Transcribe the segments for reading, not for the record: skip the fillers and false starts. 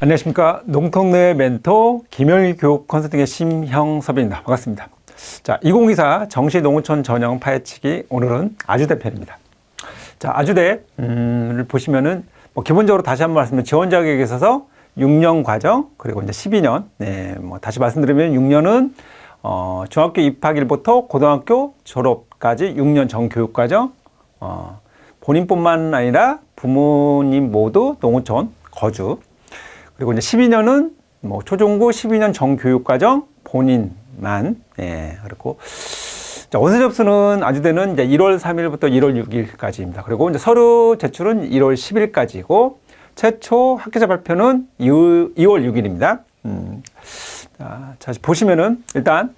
안녕하십니까. 농통내 멘토 김영일 교육 컨설팅의 심형섭입니다. 반갑습니다. 자, 2024 정시 농어촌 전형 파헤치기, 오늘은 아주대 편입니다. 자, 아주대를 보시면은 기본적으로 다시 한번 말씀드리면 지원 자격에 있어서 6년 과정, 그리고 이제 12년. 다시 말씀드리면 6년은 중학교 입학일부터 고등학교 졸업까지 6년 정교육 과정, 본인뿐만 아니라 부모님 모두 농어촌 거주. 그리고 이제 12년은 초중고 12년 정교육과정 본인만. 그리고 원서 접수는 아주대는 이제 1월 3일부터 1월 6일까지입니다. 그리고 이제 서류 제출은 1월 10일까지고 최초 학교자 발표는 2월 6일입니다. 자, 보시면은 일단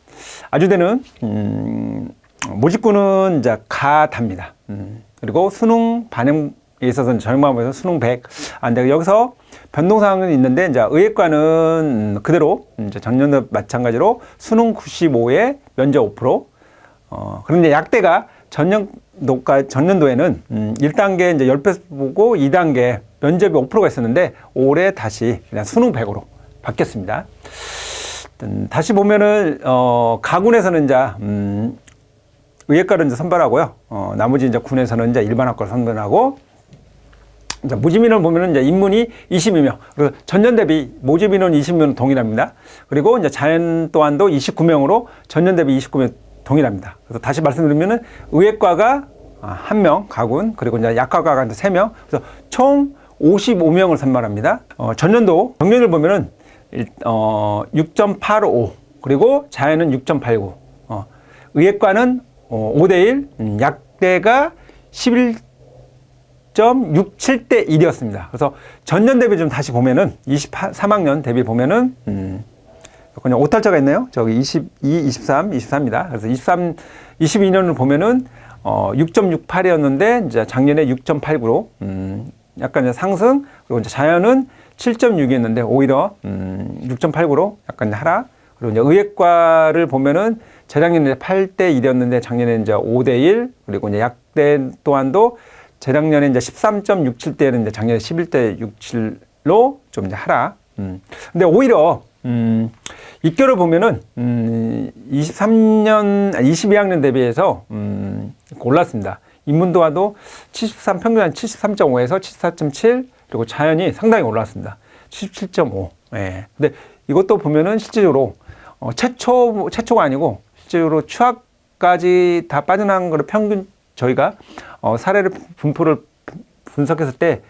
아주대는 모집구는 이제 가답니다. 그리고 수능 반영에 있어서는 전형마음에서 수능 100. 근데 여기서 변동사항은 있는데, 이제 의예과는 그대로 이제 전년도 마찬가지로 수능 95에 면접 5%. 그런데 약대가 전년도에는 1단계 이제 10배 보고 2단계 면접이 5%가 있었는데, 올해 다시 그냥 수능 100으로 바뀌었습니다. 다시 보면은, 가군에서는 이제, 의예과를 이제 선발하고요. 나머지 이제 군에서는 이제 일반학과를 선발하고, 자, 모집인을 보면은 이제 인문이 22명, 그리고 전년 대비 모집 인원 20명 동일합니다. 그리고 이제 자연 또한도 29명으로 전년 대비 29명 동일합니다. 그래서 다시 말씀드리면은 의예과가 1명, 가군, 그리고 이제 약학과가 3명, 그래서 총 55명을 선발합니다. 전년도 경력을 보면은 6.85, 그리고 자연은 6.89, 의예과는 5대1, 약대가 11.67대 1이었습니다. 그래서 전년 대비 좀 다시 보면은 23학년 대비 보면은 그냥 오탈자가 있네요. 저기 22, 23, 24입니다. 그래서 22년을 보면은 6.68이었는데 이제 작년에 6.89로 약간 이제 상승. 그리고 이제 자연은 7.6이었는데 오히려 6.89로 약간 이제 하락. 그리고 이제 의예과를 보면은 재작년에 8대 1이었는데 작년에 이제 5대 1. 그리고 이제 약대 또한도 재작년에 이제 13.67대는 이제 작년에 11대 67로 좀 이제 하락. 근데 오히려 입결을 보면은 22학년 대비해서 올랐습니다. 인문도와도 73, 평균 한 73.5에서 74.7, 그리고 자연이 상당히 올랐습니다. 77.5. 예. 근데 이것도 보면은 실질적으로 최초가 아니고 실제로 추학까지 다 빠져나간 거를 평균 저희가 사례를 분포를 분석했을 때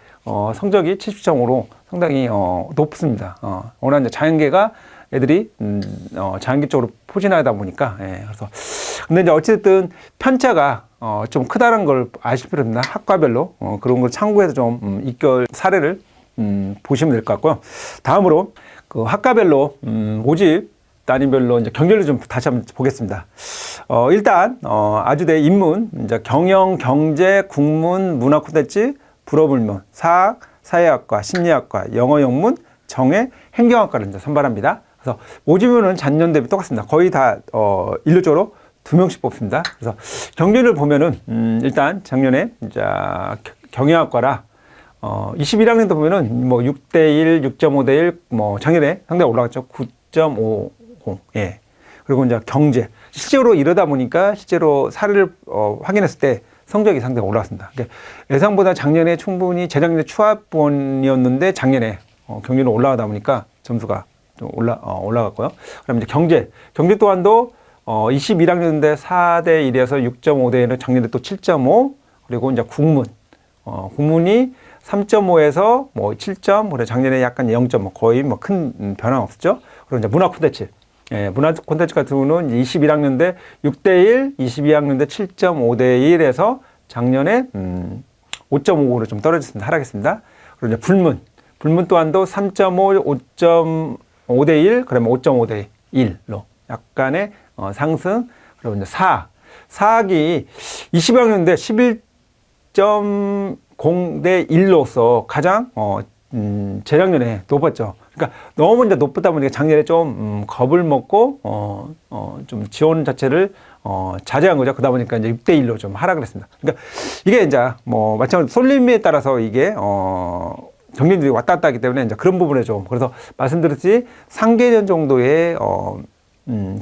성적이 70.5로 상당히 높습니다. 워낙 이제 자연계가 애들이 자연계 쪽으로 포진하다 보니까. 그래서 근데 이제 어쨌든 편차가 좀 크다는 걸 아실 필요합니다. 학과별로 그런 걸 참고해서 좀 입결 사례를 보시면 될 것 같고요. 다음으로 그 학과별로 모집 단위별로 이제 경제를 좀 다시 한번 보겠습니다. 일단 아주대 인문, 이제 경영, 경제, 국문, 문화 콘텐츠, 불어불문, 사학, 사회학과, 심리학과, 영어 영문, 정예, 행정학과를 이제 선발합니다. 그래서 모집인원은 작년 대비 똑같습니다. 거의 다 일률적으로 2명씩 뽑습니다. 그래서 경제를 보면은 일단 작년에 이제 경영학과라 21학년도 보면은 6대1, 6.5대1, 작년에 상당히 올라갔죠. 9.5. 예. 그리고 이제 경제. 실제로 이러다 보니까 실제로 사례를 확인했을 때 성적이 상당히 올라왔습니다. 그러니까 예상보다 작년에 충분히 재작년에 추합본이었는데 작년에 경제는 올라가다 보니까 점수가 좀 올라갔고요. 그럼 이제 경제 또한도 21학년인데 4대 1에서 6.5대 1은 작년에 또 7.5, 그리고 이제 국문이 3.5에서 7점, 그리고 작년에 약간 0.5, 거의 큰 변화 없었죠. 그리고 이제 문화 콘텐츠. 문화 콘텐츠 같은 경우는 21학년대 6대1, 22학년대 7.5대 1에서 작년에 5.5로 좀 떨어졌습니다. 하락했습니다. 그리고 이제 불문 또한도 3.5, 5.5대 1, 그러면 5.5대 1로 약간의 상승. 그리고 이제 사학이 20학년대 11.0대 1로서 가장 재작년에 높았죠. 그러니까 너무 이제 높다 보니까 작년에 좀 겁을 먹고 좀 지원 자체를 자제한 거죠. 그러다 보니까 이제 6대 1로 좀 하락을 했습니다. 그러니까 이게 이제 마찬가지로 쏠림에 따라서 이게 경쟁률이 왔다 갔다 하기 때문에 이제 그런 부분에 좀, 그래서 말씀드렸듯이 상계년 정도의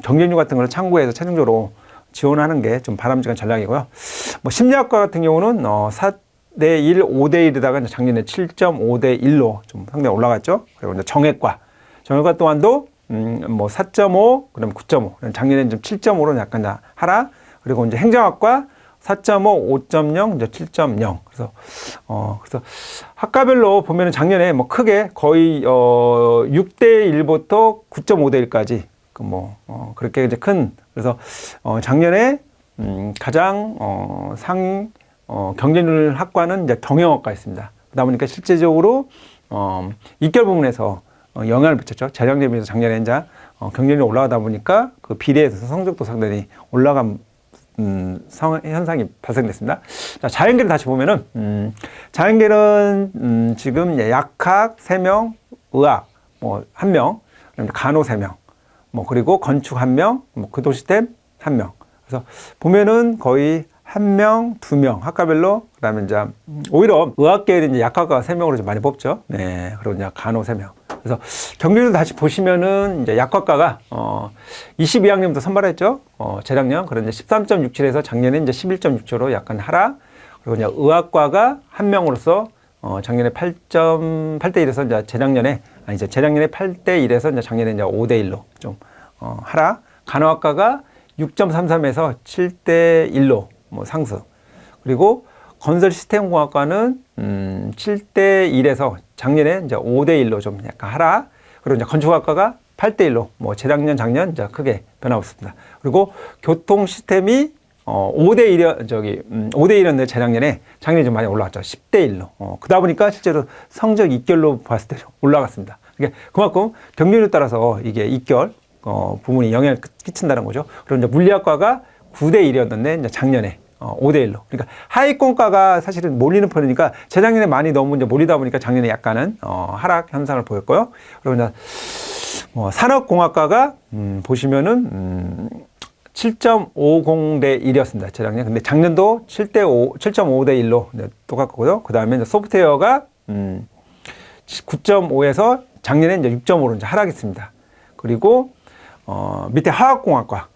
경쟁률 같은 걸 참고해서 최종적으로 지원하는 게 좀 바람직한 전략이고요. 뭐 심리학과 같은 경우는 4대 1, 5대 1에다가 작년에 7.5대 1로 좀 상당히 올라갔죠. 그리고 이제 정외과 또한도 뭐 4.5, 그다음 9.5, 작년에 좀 7.5로 약간 하락. 그리고 이제 행정학과 4.5, 5.0, 이제 7.0. 그래서 학과별로 보면은 작년에 뭐 크게 거의 6대 1부터 9.5대 1까지 그렇게 이제 그래서 작년에 가장 상위 경쟁률 학과는 이제 경영학과였습니다. 그러다 보니까 실제적으로 입결 부분에서 영향을 미쳤죠. 재작 대비해서 작년에 이제 경쟁률이 올라가다 보니까 그 비례에서 성적도 상당히 올라간 현상이 발생됐습니다. 자, 자연계를 다시 보면은 자연계는 지금 약학 3명, 의학 뭐 1명, 간호 3명, 뭐 그리고 건축 1명, 뭐 구도시스템 1명. 그래서 보면은 거의 1명, 2명 학과별로, 그다음에 이제 오히려 의학계는 이제 약학과 3명으로 좀 많이 뽑죠. 네, 그리고 이제 간호 3명. 그래서 경쟁률 다시 보시면은 이제 약학과가 22학년부터 선발했죠. 재작년 그런 이제 13.67에서 작년에 이제 11.67로 약간 하락. 그리고 이제 의학과가 1명으로서 작년에 8.8대 1에서 이제 재작년에 8대 1에서 이제 작년에 이제 5대 1로 좀 하락. 간호학과가 6.33에서 7대 1로 뭐 상승. 그리고 건설 시스템공학과는 7대 1에서 작년에 이제 5대 1로 좀 약간 하락. 그리고 이제 건축학과가 8대 1로 뭐 재작년 작년 이제 크게 변화 없습니다. 그리고 교통 시스템이 5대 1이었는데 작년에 좀 많이 올라갔죠. 10대 1로. 그러다 보니까 실제로 성적 입결로 봤을 때 올라갔습니다. 그러니까 그만큼 경쟁률에 따라서 이게 입결 부분이 영향을 끼친다는 거죠. 그리고 이제 물리학과가 9대 1이었는데 이제 작년에 5대 1로. 그러니까 하위권과가 사실은 몰리는 편이니까 재작년에 많이 너무 이제 몰리다 보니까 작년에 약간은 하락 현상을 보였고요. 그리고 이제 산업공학과가 보시면은 7.50대 1이었습니다. 재작년. 근데 작년도 7.5대 1로 똑같고요. 그 다음에 이제 소프트웨어가 9.5에서 작년에 이제 6.5로 이제 하락했습니다. 그리고 밑에 화학공학과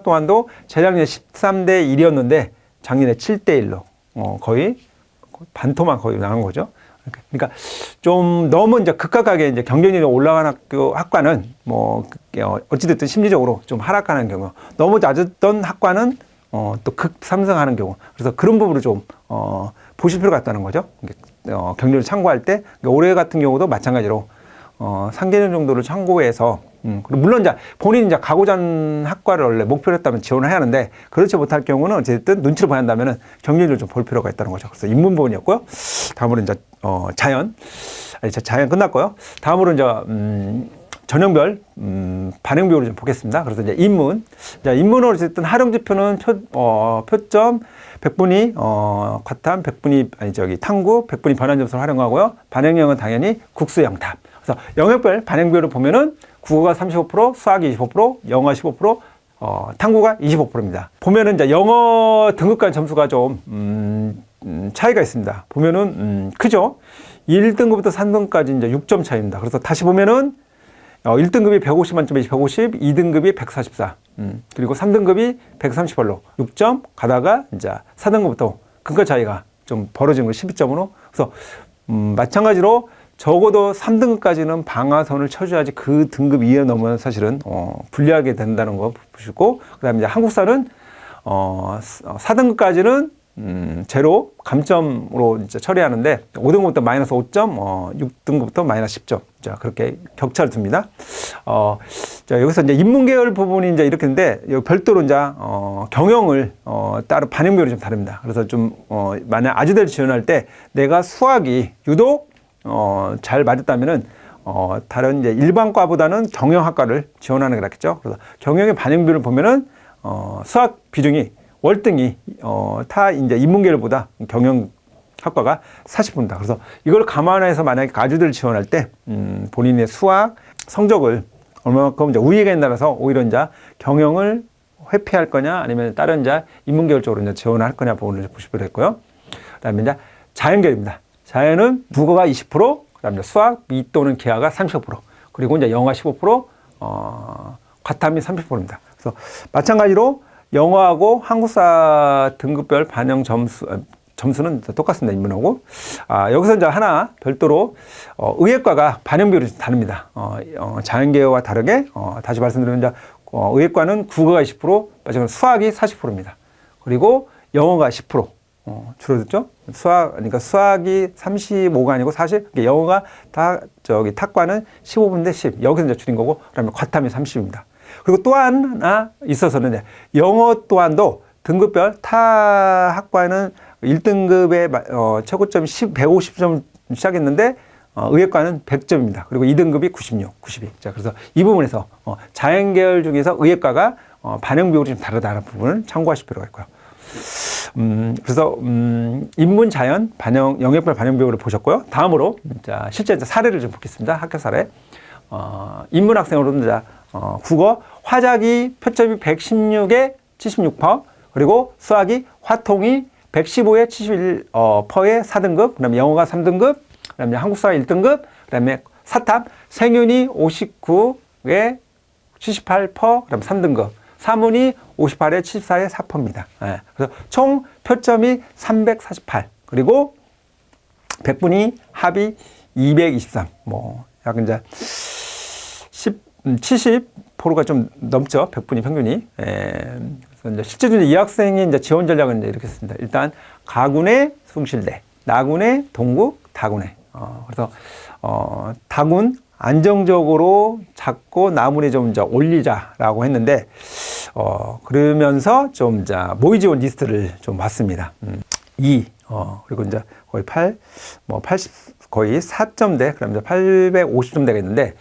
또한도 재작년에 13대 1이었는데 작년에 7대 1로 거의 반토막 거의 나간 거죠. 그러니까 좀 너무 이제 급격하게 이제 경쟁률이 올라간 학과는 뭐 어찌됐든 심리적으로 좀 하락하는 경우, 너무 낮았던 학과는 또 급상승하는 경우. 그래서 그런 부분을 좀 보실 필요가 있다는 거죠. 경쟁률을 참고할 때 올해 같은 경우도 마찬가지로 상계년 정도를 참고해서 물론 이제 본인이 이제 가고자 하는 학과를 원래 목표로 했다면 지원을 해야 하는데, 그렇지 못할 경우는 어쨌든 눈치를 봐야 한다면은 경쟁률을 좀 볼 필요가 있다는 거죠. 그래서 인문 부분이었고요. 다음으로 이제 자연 끝났고요. 다음으로 이제 전형별 반응 비율을 좀 보겠습니다. 그래서 이제 인문은 어쨌든 활용 지표는 표점 100분위 과탐, 100분위 탐구, 100분위 변환 점수를 활용하고요. 반응형은 당연히 국수 영답. 그래서 영역별 반응 비율을 보면은 국어가 35%, 수학이 25%, 영어 15%, 탐구가 25%입니다. 보면은 이제 영어 등급간 점수가 좀 차이가 있습니다. 보면은 크죠? 1등급부터 3등급까지 이제 6점 차이입니다. 그래서 다시 보면은 1등급이 150 만점에 150, 2등급이 144, 그리고 3등급이 138로 6점 가다가 이제 4등급부터 근과 차이가 좀 벌어지는 거 12점으로. 그래서 마찬가지로 적어도 3등급까지는 방아선을 쳐줘야지 그 등급 이하 넘으면 사실은 불리하게 된다는 거 보시고, 그다음에 이제 한국사는 4등급까지는 제로 감점으로 이제 처리하는데 5등급부터 마이너스 5점, 6등급부터 마이너스 10점. 자, 그렇게 격차를 둡니다. 자, 여기서 이제 인문계열 부분이 이제 이렇게 있는데, 별도로 이제 경영을 따로 반영 비율이 좀 다릅니다. 그래서 좀 만약 아주대를 지원할 때 내가 수학이 유독 잘 맞았다면은 다른 이제 일반과보다는 경영학과를 지원하는 게 낫겠죠. 그래서 경영의 반영 비율을 보면은 수학 비중이 월등히 타 이제 인문계열보다 경영학과가 40%입니다. 그래서 이걸 감안해서 만약에 가주대를 지원할 때 본인의 수학 성적을 얼마만큼 이제 우위가 있나라서 오히려 이제 경영을 회피할 거냐 아니면 다른 이제 인문계열 쪽으로 이제 지원할 거냐 부분을 보실 필요가 있고요. 그다음에 이제 자연계열입니다. 자연은 국어가 20%, 그다음에 수학, 미 또는 기하가 30%, 그리고 이제 영어가 15%, 과탐이 30%입니다. 그래서 마찬가지로 영어하고 한국사 등급별 반영 점수는 똑같습니다. 인문하고. 여기서 이제 하나 별도로 의예과가 반영 비율이 다릅니다. 자연계와 다르게 다시 말씀드리면 이제 의예과는 국어가 20%, 마찬가지로 수학이 40%입니다. 그리고 영어가 10% 줄어들죠. 그러니까 수학이 35가 아니고 40, 영어가 다 탁과는 15분인데 10. 여기서 이제 줄인 거고, 그다음에 과탐이 30입니다. 그리고 또 하나 있어서는 이제 영어 또한도 등급별 타 학과는 1등급의 최고점이 150점 시작했는데 의예과는 100점입니다. 그리고 2등급이 96, 92. 자, 그래서 이 부분에서 자연계열 중에서 의예과가 반영 비율이 좀 다르다는 부분을 참고하실 필요가 있고요. 그래서 인문 자연 반영 영역별 반영 비율을 보셨고요. 다음으로 자, 실제 사례를 좀 보겠습니다. 학교 사례. 인문 학생으로는 자, 국어 화작이 표점이 116에 76%, 그리고 수학이 화통이 115에 71%의 4등급, 그다음에 영어가 3등급, 그다음에 한국사가 1등급, 그다음에 사탐 생윤이 59에 78%, 그다음에 3등급. 사문이 58에 74에 4%입니다. 예. 그래서 총 표점이 348. 그리고 백분위 합이 223. 약간 이제 70%가 좀 넘죠. 백분위 평균이. 그래서 이제 실제로 이 학생의 이제 지원 전략은 이제 이렇게 씁니다. 일단 가군의 숭실대, 나군의 동국, 다군의. 그래서 다군 안정적으로 잡고 나문에 좀 이제 올리자라고 했는데, 그러면서 좀 이제 모의 지원 리스트를 좀 봤습니다. 2, 그리고 이제 거의 80, 거의 4점대, 그럼 이제 850점대가 있는데,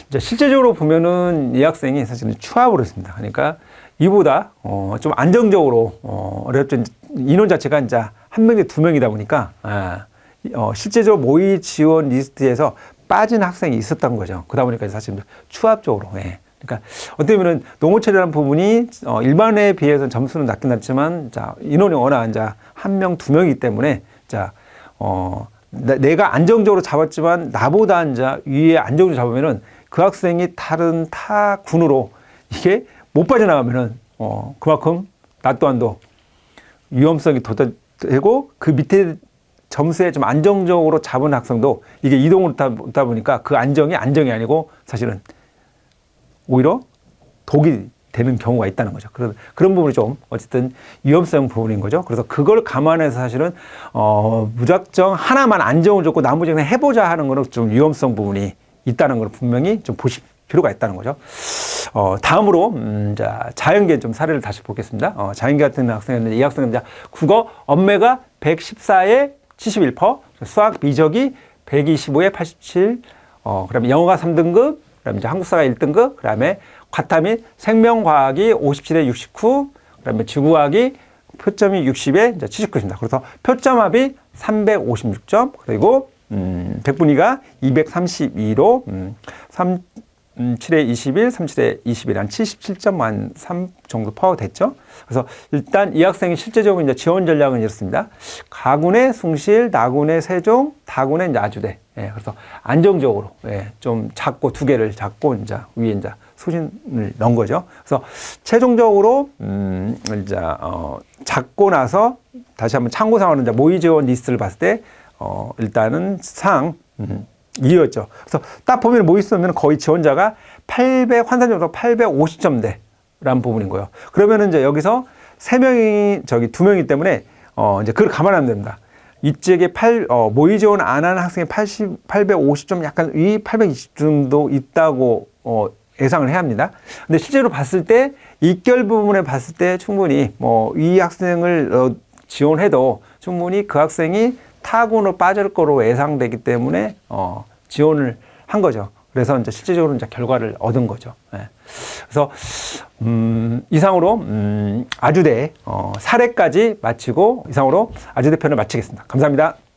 이제 실제적으로 보면은 이 학생이 사실은 추합을 했습니다. 그러니까 이보다, 좀 안정적으로, 어렵죠. 인원 자체가 이제 한 명에 두 명이다 보니까, 실제적으로 모의 지원 리스트에서 빠진 학생이 있었던 거죠. 그러다 보니까 사실 추합적으로. 예. 그러니까 어떻게 보면 농어체라는 부분이 일반에 비해서는 점수는 낮긴 낮지만, 자, 인원이 워낙 이제 한 명, 두 명이기 때문에, 자, 내가 안정적으로 잡았지만 나보다 이제 위에 안정적으로 잡으면은 그 학생이 다른 타 군으로 이게 못 빠져나가면은 그만큼 나 또한도 위험성이 돋아되고, 그 밑에 점수에 좀 안정적으로 잡은 학생도 이게 이동을 하다 보니까 그 안정이 아니고 사실은 오히려 독이 되는 경우가 있다는 거죠. 그런 부분이 좀 어쨌든 위험성 부분인 거죠. 그래서 그걸 감안해서 사실은 무작정 하나만 안정을 줬고 나머지는 해보자 하는 거는 좀 위험성 부분이 있다는 걸 분명히 좀 보실 필요가 있다는 거죠. 다음으로 자, 자연계 좀 사례를 다시 보겠습니다. 자연계 같은 학생은 이 학생은 이제 국어 언매가 114에 71%, 수학 미적이 125에 87, 그다음에 영어가 3등급, 그다음에 이제 한국사가 1등급, 그다음에 과탐이 생명과학이 57에 69, 그다음에 지구과학이 표점이 60에 79입니다. 그래서 표점합이 356점, 그리고 백분위가 232로 7에 21, 37에 21, 한 77점 3 정도 파워됐죠. 그래서 일단 이 학생이 실제적으로 이제 지원 전략은 이렇습니다. 가군의 숭실, 나군의 세종, 다군의 이제 아주대. 예, 그래서 안정적으로 좀 작고 두 개를 잡고 이제 위에 이제 소신을 넣은 거죠. 그래서 최종적으로 이제 잡고 나서 다시 한번 참고상으로 이제 모의 지원 리스트를 봤을 때 일단은 상 2였죠. 그래서 딱 보면 뭐 있으면 거의 지원자가 800, 환산점수가 850점대라는 부분인 거예요. 그러면은 이제 여기서 3명이, 두 명이기 때문에, 이제 그걸 감안하면 됩니다. 이쪽에 모의 지원 안 하는 학생이 850점 약간 위 820점도 있다고, 예상을 해야 합니다. 근데 실제로 봤을 때, 입결 부분에 봤을 때 충분히, 이 학생을 지원해도 충분히 그 학생이 타군으로 빠질 거로 예상되기 때문에 지원을 한 거죠. 그래서 이제 실제적으로 이제 결과를 얻은 거죠. 예. 그래서 이상으로 아주대 사례까지 마치고 이상으로 아주대 편을 마치겠습니다. 감사합니다.